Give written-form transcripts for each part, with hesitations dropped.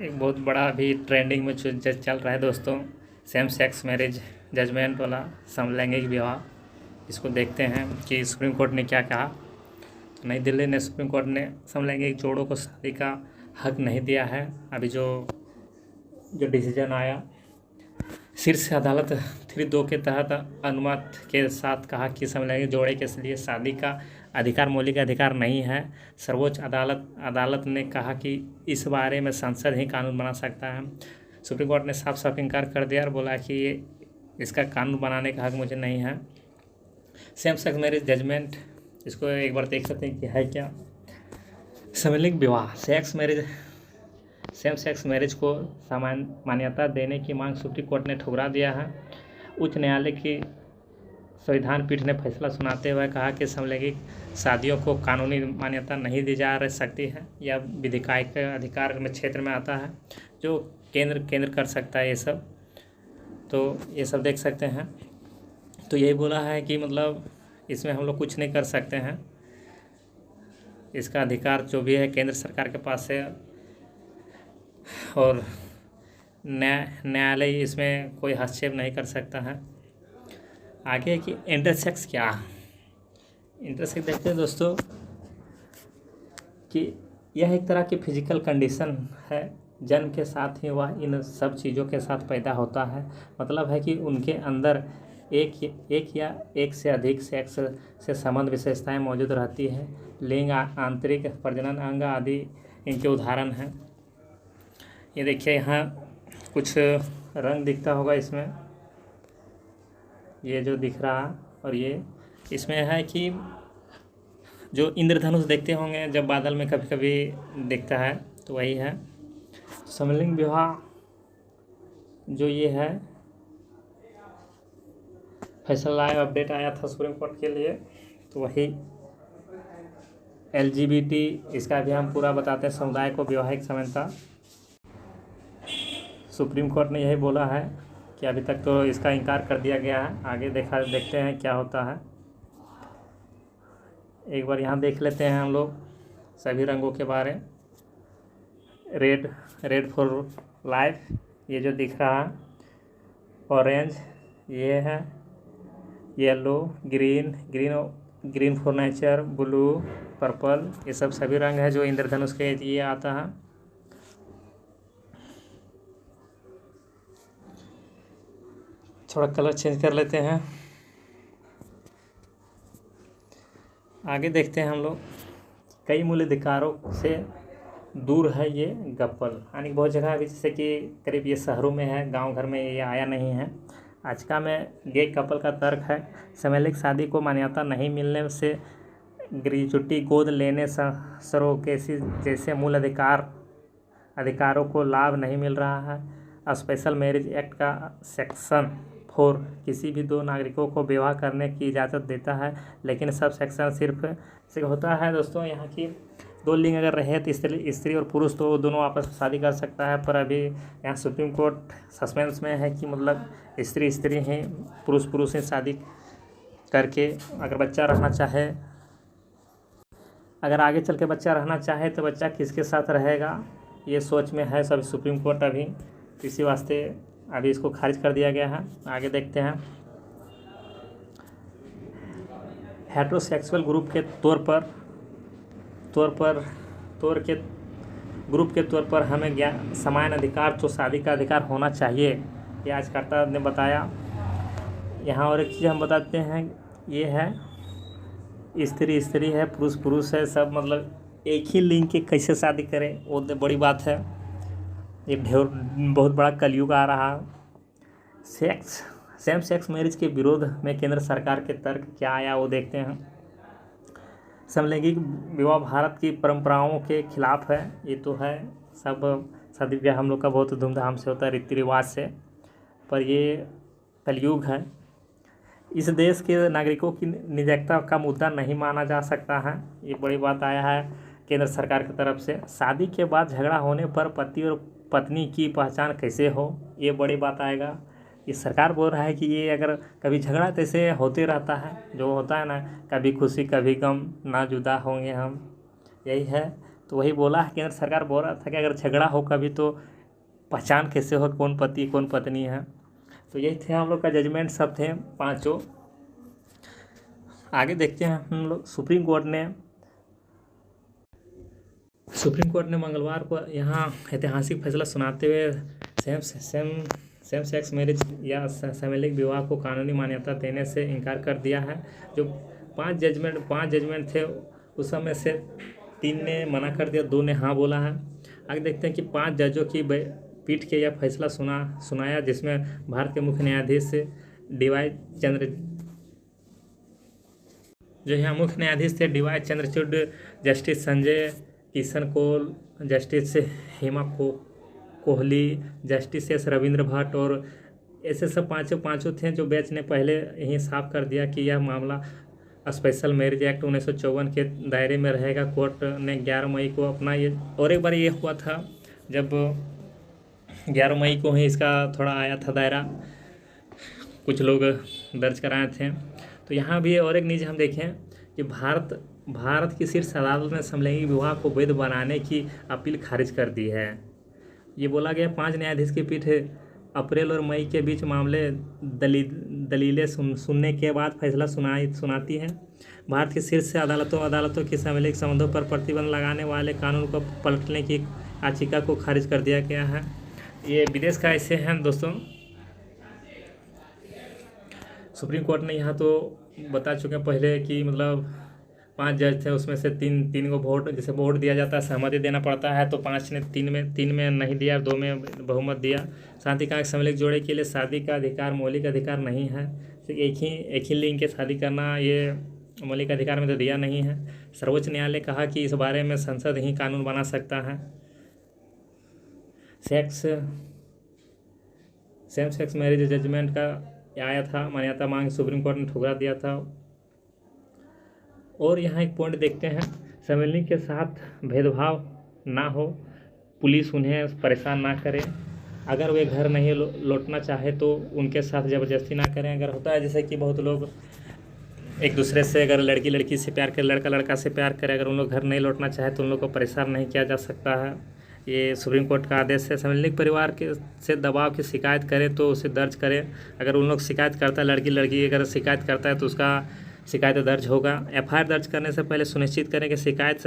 एक बहुत बड़ा अभी ट्रेंडिंग में जो चल रहा है दोस्तों, सेम सेक्स मैरिज जजमेंट वाला समलैंगिक विवाह। इसको देखते हैं कि सुप्रीम कोर्ट ने क्या कहा। तो नई दिल्ली ने सुप्रीम कोर्ट ने समलैंगिक जोड़ों को शादी का हक नहीं दिया है। अभी जो डिसीजन आया, शीर्ष अदालत 3(2) के तहत अनुमत के साथ कहा कि समलैंगिक जोड़े के लिए शादी का अधिकार मौलिक अधिकार नहीं है। सर्वोच्च अदालत ने कहा कि इस बारे में संसद ही कानून बना सकता है। सुप्रीम कोर्ट ने साफ साफ इनकार कर दिया और बोला कि ये इसका कानून बनाने का हक मुझे नहीं है। सेम सेक्स मैरिज जजमेंट, इसको एक बार देख सकते हैं कि है क्या। समलैंगिक विवाह सेम सेक्स मैरिज को सामान्य मान्यता देने की मांग सुप्रीम कोर्ट ने ठुकरा दिया है। उच्च न्यायालय की संविधान पीठ ने फैसला सुनाते हुए कहा कि समलैंगिक शादियों को कानूनी मान्यता नहीं दी जा सकती है। यह विधिकाय के अधिकार में क्षेत्र में आता है, जो केंद्र कर सकता है ये सब। तो ये सब देख सकते हैं। तो यही बोला है कि मतलब इसमें हम लोग कुछ नहीं कर सकते हैं। इसका अधिकार जो भी है केंद्र सरकार के पास है और न्यायालय इसमें कोई हस्तक्षेप नहीं कर सकता है। आगे कि इंटरसेक्स क्या, इंटरसेक्स देखते हैं दोस्तों कि यह एक तरह की फिजिकल कंडीशन है। जन्म के साथ ही वह इन सब चीज़ों के साथ पैदा होता है। मतलब है कि उनके अंदर एक या एक से अधिक सेक्स से संबंध विशेषताएं मौजूद रहती है। लिंग, आंतरिक प्रजनन अंग आदि इनके उदाहरण हैं। ये देखिए, यहाँ कुछ रंग दिखता होगा इसमें, ये जो दिख रहा है। और ये इसमें है कि जो इंद्रधनुष देखते होंगे जब बादल में कभी कभी दिखता है, तो वही है समलैंगिक विवाह। जो ये है फैसला आया, अपडेट आया था सुप्रीम कोर्ट के लिए, तो वही LGBT, इसका भी हम पूरा बताते हैं। समुदाय को वैवाहिक समानता, सुप्रीम कोर्ट ने यही बोला है कि अभी तक तो इसका इनकार कर दिया गया है। आगे देखते हैं क्या होता है। एक बार यहाँ देख लेते हैं हम लोग सभी रंगों के बारे। रेड फॉर लाइफ, ये जो दिख रहा है। ऑरेंज ये है, yellow, green for nature, blue, purple, ये सब सभी रंग है जो इंद्रधनुष के ये आता है। थोड़ा कलर चेंज कर लेते हैं। आगे देखते हैं हम लोग, कई मूल अधिकारों से दूर है ये कपल। यानी बहुत जगह अभी जैसे कि करीब ये शहरों में है, गांव घर में ये आया नहीं है। आज का में गे कपल का तर्क है समलैंगिक शादी को मान्यता नहीं मिलने से ग्रेजुटी, गोद लेने, सरोगेसी जैसे मूल अधिकारों को लाभ नहीं मिल रहा है। स्पेशल मैरिज एक्ट का सेक्शन 4 किसी भी दो नागरिकों को विवाह करने की इजाज़त देता है, लेकिन सब सेक्शन सिर्फ से होता है दोस्तों यहाँ की दो लिंग अगर रहे तो स्त्री और पुरुष तो दोनों आपस में शादी कर सकता है। पर अभी यहाँ सुप्रीम कोर्ट सस्पेंस में है कि मतलब स्त्री हैं, पुरुष से शादी करके अगर बच्चा रहना चाहे, अगर आगे चल के बच्चा रहना चाहे तो बच्चा किसके साथ रहेगा, ये सोच में है सब सुप्रीम कोर्ट अभी। इसी वास्ते अभी इसको खारिज कर दिया गया है। आगे देखते हैं, हेट्रोसेक्सुअल ग्रुप के ग्रुप के तौर पर हमें समान अधिकार तो शादी का अधिकार होना चाहिए, ये याचिकाकर्ता ने बताया। यहाँ और एक चीज़ हम बताते हैं, ये है स्त्री है, पुरुष है, सब मतलब एक ही लिंग के कैसे शादी करें, वो तो बड़ी बात है। ये बहुत बड़ा कलयुग आ रहा। सेम सेक्स मैरिज के विरोध में केंद्र सरकार के तर्क क्या आया वो देखते हैं। समलैंगिक विवाह भारत की परंपराओं के खिलाफ है। ये तो है, सब शादी ब्याह हम लोग का बहुत धूमधाम से होता है, रीति रिवाज से, पर ये कलयुग है। इस देश के नागरिकों की निजता का मुद्दा नहीं माना जा सकता है, ये बड़ी बात आया है केंद्र सरकार की तरफ से। शादी के बाद झगड़ा होने पर पति और पत्नी की पहचान कैसे हो, ये बड़ी बात आएगा। ये सरकार बोल रहा है कि ये अगर कभी झगड़ा तैसे होते रहता है, जो होता है ना, कभी खुशी कभी गम, ना जुदा होंगे हम, यही है। तो वही बोला है, केंद्र सरकार बोल रहा था कि अगर झगड़ा हो कभी तो पहचान कैसे हो कौन पति कौन पत्नी है। तो यही थे हम लोग का जजमेंट, सब थे पांचों। आगे देखते हैं हम लोग। सुप्रीम कोर्ट ने मंगलवार को यहाँ ऐतिहासिक फैसला सुनाते हुए सेम सेक्स मैरिज या समलैंगिक विवाह को कानूनी मान्यता देने से इनकार कर दिया है। जो पांच जजमेंट थे उस समय से 3 ने मना कर दिया, 2 ने हाँ बोला है। आगे देखते हैं कि 5 जजों की पीठ के यह फैसला सुनाया, जिसमें भारत के मुख्य न्यायाधीश डीवाई चंद्र जो यहाँ मुख्य न्यायाधीश थे DY Chandrachud, justice Sanjay Kishan Kaul, justice Hema Kohli, justice S Ravindra Bhat और ऐसे सब पांचों थे। जो बेंच ने पहले यही साफ कर दिया कि यह मामला स्पेशल मैरिज एक्ट 1954 के दायरे में रहेगा। कोर्ट ने 11 मई को अपना ये, और एक बार ये हुआ था जब 11 मई को ही इसका थोड़ा आया था दायरा, कुछ लोग दर्ज कराए थे। तो यहाँ भी और एक न्यूज़ हम देखें कि भारत की शीर्ष अदालत ने समलैंगिक विवाह को वैध बनाने की अपील खारिज कर दी है। ये बोला गया 5 न्यायाधीश की पीठ अप्रैल और मई के बीच मामले दलीलें सुनने के बाद फैसला सुनाती है। भारत की शीर्ष अदालतों की समलैंगिक संबंधों पर प्रतिबंध लगाने वाले कानून को पलटने की याचिका को खारिज कर दिया गया है। ये विदेश का ऐसे हैं दोस्तों। सुप्रीम कोर्ट ने यहाँ तो बता चुके हैं पहले कि मतलब 5 जज थे, उसमें से तीन को वोट, जैसे वोट दिया जाता है सहमति देना पड़ता है, तो 5 ने 3 में नहीं दिया, 2 में बहुमत दिया। साथ ही कहा समलैंगिक जोड़े के लिए शादी का अधिकार मौलिक अधिकार नहीं है। एक ही लिंग के शादी करना ये मौलिक अधिकार में तो दिया नहीं है। सर्वोच्च न्यायालय ने कहा कि इस बारे में संसद ही कानून बना सकता है। सेम सेक्स मैरिज जजमेंट का आया था, मान्यता मांग सुप्रीम कोर्ट ने ठुकरा दिया था। और यहाँ एक पॉइंट देखते हैं, समलैंगिक के साथ भेदभाव ना हो, पुलिस उन्हें परेशान ना करे, अगर वे घर नहीं लौटना चाहे तो उनके साथ ज़बरदस्ती ना करें। अगर होता है जैसे कि बहुत लोग एक दूसरे से, अगर लड़की से प्यार करे, लड़का से प्यार करे, अगर उन लोग घर नहीं लौटना चाहे तो उन लोग को परेशान नहीं किया जा सकता है। ये सुप्रीम कोर्ट का आदेश है। समलैंगिक परिवार के से दबाव की शिकायत करे तो उसे दर्ज करें। अगर उन लोग शिकायत करता है, लड़की अगर शिकायत करता है तो उसका शिकायत दर्ज होगा। एफआईआर दर्ज करने से पहले सुनिश्चित करें कि शिकायत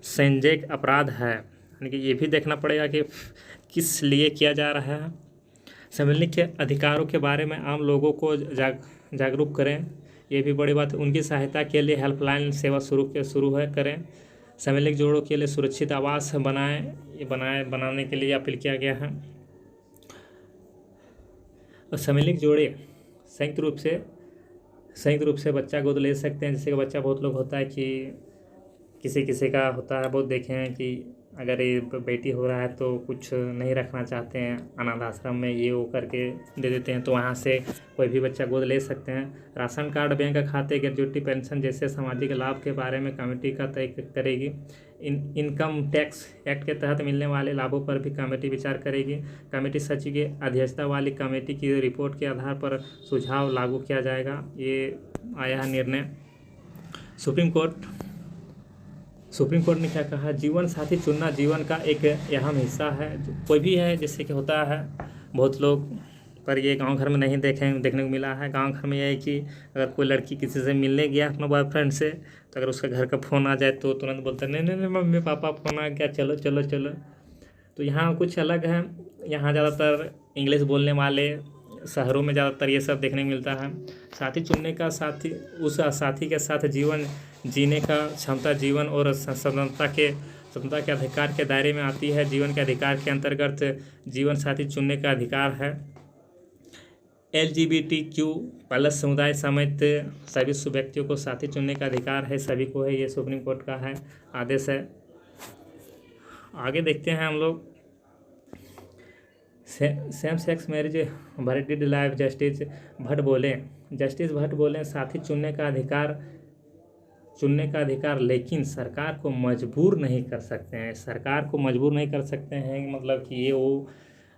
संज्ञेय अपराध है, यानी कि ये भी देखना पड़ेगा कि किस लिए किया जा रहा है। समलैंगिक के अधिकारों के बारे में आम लोगों को जागरूक करें, ये भी बड़ी बात है। उनकी सहायता के लिए हेल्पलाइन सेवा शुरू करें। समलैंगिक जोड़ों के लिए सुरक्षित आवास बनाने के लिए अपील किया गया है। और समलैंगिक जोड़े संयुक्त रूप से बच्चा गोद ले सकते हैं। जैसे कि बच्चा बहुत लोग होता है कि किसी का होता है, बहुत देखे हैं कि अगर ये बेटी हो रहा है तो कुछ नहीं रखना चाहते हैं, अनाथ आश्रम में ये वो करके दे देते हैं, तो वहाँ से कोई भी बच्चा गोद ले सकते हैं। राशन कार्ड, बैंक खाते, ग्रेजुएटी पेंशन जैसे सामाजिक लाभ के बारे में कमेटी का तय करेगी। इनकम टैक्स एक्ट के तहत मिलने वाले लाभों पर भी कमेटी विचार करेगी। कमेटी सचिव की अध्यक्षता वाली कमेटी की रिपोर्ट के आधार पर सुझाव लागू किया जाएगा। ये आया है निर्णय। सुप्रीम कोर्ट ने क्या कहा, जीवन साथी चुनना जीवन का एक अहम हिस्सा है। कोई भी है, जैसे कि होता है बहुत लोग, पर ये गांव घर में नहीं देखने को मिला है। गांव घर में यह है कि अगर कोई लड़की किसी से मिलने गया अपने बॉयफ्रेंड से, तो अगर उसका घर का फ़ोन आ जाए तो तुरंत बोलता है नहीं मम्मी पापा फ़ोन आ गया, चलो चलो चलो। तो यहाँ कुछ अलग है। यहाँ ज़्यादातर इंग्लिश बोलने वाले शहरों में ज़्यादातर ये सब देखने को मिलता है। साथी चुनने का उस साथी के साथ जीवन जीने का क्षमता जीवन और स्वतंत्रता के अधिकार के दायरे में आती है। जीवन के अधिकार के अंतर्गत जीवन साथी चुनने का अधिकार है। LGBTQ+ समुदाय समेत सभी व्यक्तियों को साथी चुनने का अधिकार है, सभी को है। ये सुप्रीम कोर्ट का है आदेश है। आगे देखते हैं हम लोग। Same sex marriage verdict live. Justice Bhatt बोले साथी चुनने का अधिकार लेकिन सरकार को मजबूर नहीं कर सकते हैं। मतलब कि ये वो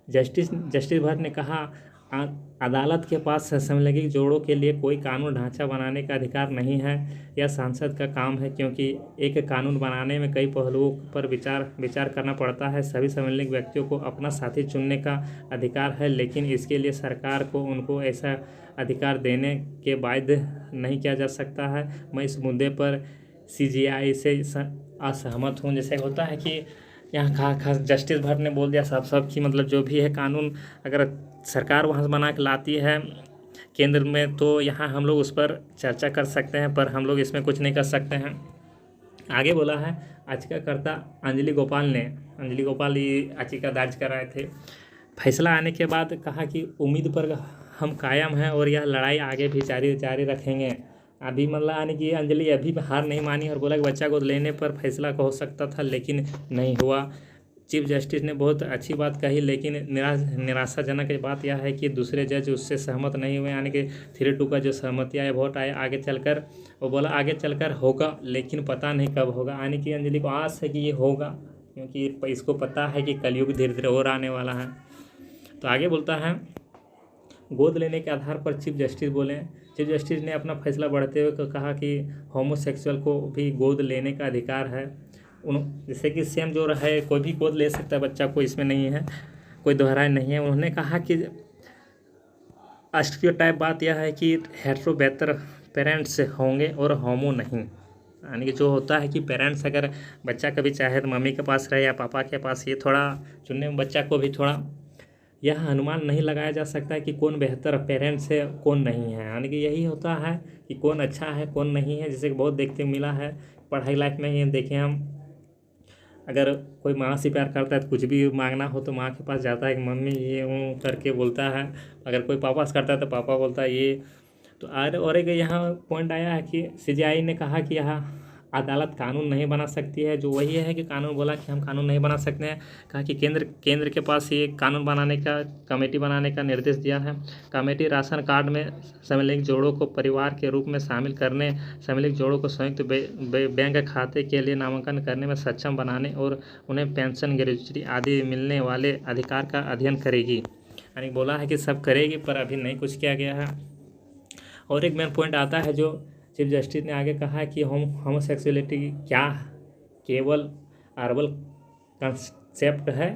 जस्टिस भट्ट ने कहा, अदालत के पास समलैंगिक जोड़ों के लिए कोई कानून ढांचा बनाने का अधिकार नहीं है। यह सांसद का काम है, क्योंकि एक कानून बनाने में कई पहलुओं पर विचार करना पड़ता है। सभी समलैंगिक व्यक्तियों को अपना साथी चुनने का अधिकार है, लेकिन इसके लिए सरकार को उनको ऐसा अधिकार देने के बाध्य नहीं किया जा सकता है। मैं इस मुद्दे पर CJI से असहमत हूँ। जैसे होता है कि यहाँ खास जस्टिस भट्ट ने बोल दिया साफ कि मतलब जो भी है कानून अगर सरकार वहाँ से बना के लाती है केंद्र में, तो यहाँ हम लोग उस पर चर्चा कर सकते हैं, पर हम लोग इसमें कुछ नहीं कर सकते हैं। आगे बोला है याचिकाकर्ता अंजलि गोपाल ये याचिका दर्ज कराए थे। फैसला आने के बाद कहा कि उम्मीद पर हम कायम हैं और यह लड़ाई आगे भी जारी रखेंगे। अभी मतलब यानी कि अंजलि अभी हार नहीं मानी और बोला कि बच्चा गोद लेने पर फैसला हो सकता था, लेकिन नहीं हुआ। चीफ जस्टिस ने बहुत अच्छी बात कही, लेकिन निराशाजनक बात यह है कि दूसरे जज उससे सहमत नहीं हुए। यानी कि 3-2 का जो सहमति आया वोट आया आगे चलकर, वो बोला आगे चलकर होगा, लेकिन पता नहीं कब होगा। यानी कि अंजलि को आस है कि ये होगा, क्योंकि इसको पता है कि कलयुग धीरे धीरे और आने वाला है। तो आगे बोलता है गोद लेने के आधार पर चीफ जस्टिस ने अपना फैसला बढ़ाते हुए कहा कि होमोसेक्सुअल को भी गोद लेने का अधिकार है। जैसे कि सेम जो है कोई भी गोद ले सकता है बच्चा, कोई इसमें नहीं है, कोई दोहराई नहीं है। उन्होंने कहा कि स्टीरियोटाइप बात यह है कि हेटेरो बेहतर पेरेंट्स होंगे और होमो नहीं। यानी कि जो होता है कि पेरेंट्स अगर बच्चा कभी चाहे तो मम्मी के पास रहे या पापा के पास, ये थोड़ा चुनने में बच्चा को भी थोड़ा यह अनुमान नहीं लगाया जा सकता है कि कौन बेहतर पेरेंट्स है कौन नहीं है। यानी कि यही होता है कि कौन अच्छा है कौन नहीं है। जैसे कि बहुत देखते मिला है पढ़ाई लाइफ में ही देखें हम, अगर कोई माँ से प्यार करता है तो कुछ भी मांगना हो तो माँ के पास जाता है कि मम्मी ये हूँ करके बोलता है। अगर कोई पापा से करता है तो पापा बोलता है ये। तो और एक यहाँ पॉइंट आया है कि CJI ने कहा कि यहाँ अदालत कानून नहीं बना सकती है। जो वही है कि कानून बोला कि हम कानून नहीं बना सकते हैं। कहा कि केंद्र के पास ये कानून बनाने का कमेटी बनाने का निर्देश दिया है। कमेटी राशन कार्ड में समलैंगिक जोड़ों को परिवार के रूप में शामिल करने, समलैंगिक जोड़ों को संयुक्त बैंक खाते के लिए नामांकन करने में सक्षम बनाने और उन्हें पेंशन, ग्रेजुटी आदि मिलने वाले अधिकार का अध्ययन करेगी। यानी बोला है कि सब करेगी, पर अभी नहीं कुछ किया गया है। और एक मेन पॉइंट आता है जो चीफ जस्टिस ने आगे कहा कि होमोसेक्सुअलिटी क्या केवल अर्बन कंसेप्ट है।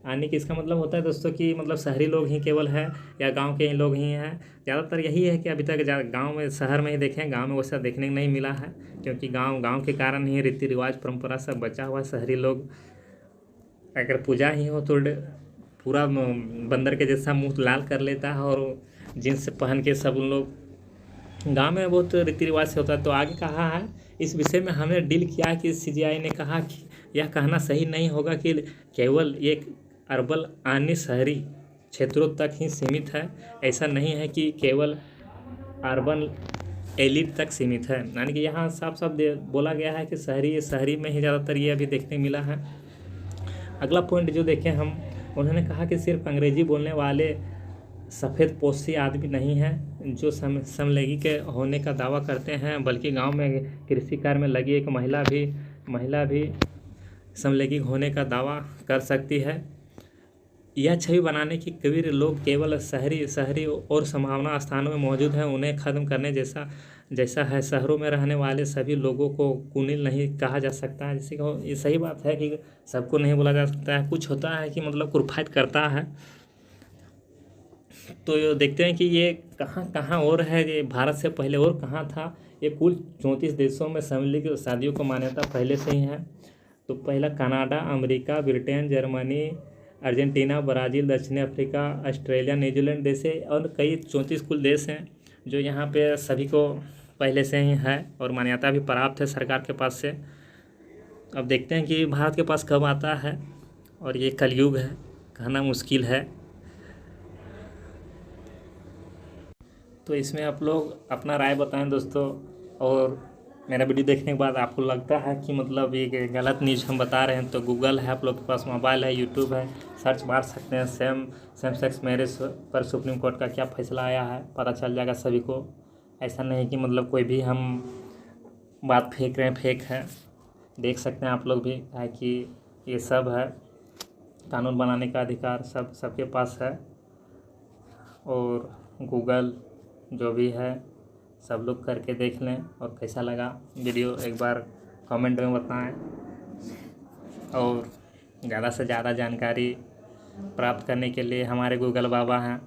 यानी कि इसका मतलब होता है दोस्तों कि मतलब शहरी लोग ही केवल हैं या गांव के ही लोग ही हैं। ज़्यादातर यही है कि अभी तक गांव में, शहर में ही देखें, गांव में वैसा देखने को नहीं मिला है, क्योंकि गांव के कारण ही रीति रिवाज परंपरा सब बचा हुआ। शहरी लोग अगर पूजा ही हो तो पूरा बंदर के जैसा मुँह लाल कर लेता है और जींस पहन के सब उन लोग, गांव में बहुत रीति रिवाज से होता है। तो आगे कहा है इस विषय में हमने डील किया कि CJI ने कहा कि यह कहना सही नहीं होगा कि केवल एक अर्बन अन्य शहरी क्षेत्रों तक ही सीमित है। ऐसा नहीं है कि केवल अर्बन एलिट तक सीमित है। यानी कि यहाँ साफ बोला गया है कि शहरी में ही ज़्यादातर ये अभी देखने मिला है। अगला पॉइंट जो देखें हम, उन्होंने कहा कि सिर्फ अंग्रेजी बोलने वाले सफ़ेद पोशी आदमी नहीं है जो समलैंगिक होने का दावा करते हैं, बल्कि गांव में कृषि कार्य में लगी एक महिला भी समलैंगिक होने का दावा कर सकती है। यह छवि बनाने की कबीर लोग केवल शहरी और संभावना स्थानों में मौजूद हैं, उन्हें ख़त्म करने जैसा है। शहरों में रहने वाले सभी लोगों को कुनील नहीं कहा जा सकता है। जैसे कि ये सही बात है कि सबको नहीं बोला जा सकता है। कुछ होता है कि मतलब कुरफाइट करता है। तो देखते हैं कि ये कहाँ और है। ये भारत से पहले और कहाँ था। ये कुल 34 देशों में समलैंगिक शादियों को मान्यता पहले से ही है। तो पहला Canada, America, Britain, Germany, Argentina, Brazil, दक्षिण अफ्रीका, ऑस्ट्रेलिया, न्यूजीलैंड जैसे और कई 34 कुल देश हैं जो यहाँ पे सभी को पहले से ही है और मान्यता भी प्राप्त है सरकार के पास से। अब देखते हैं कि भारत के पास कब आता है, और ये कलयुग है, कहना मुश्किल है। तो इसमें आप लोग अपना राय बताएं दोस्तों, और मेरा वीडियो देखने के बाद आपको लगता है कि मतलब ये गलत न्यूज़ हम बता रहे हैं तो गूगल है, आप लोग के पास मोबाइल है, यूट्यूब है, सर्च मार सकते हैं सेम सेक्स मैरिज पर सुप्रीम कोर्ट का क्या फैसला आया है, पता चल जाएगा सभी को। ऐसा नहीं कि मतलब कोई भी हम बात फेंक रहे हैं, फेक है। देख सकते हैं आप लोग भी है कि ये सब है, कानून बनाने का अधिकार सबके पास है। और गूगल जो भी है सब लोग करके देख लें, और कैसा लगा वीडियो एक बार कमेंट में बताएं। और ज़्यादा से ज़्यादा जानकारी प्राप्त करने के लिए हमारे गूगल बाबा हैं,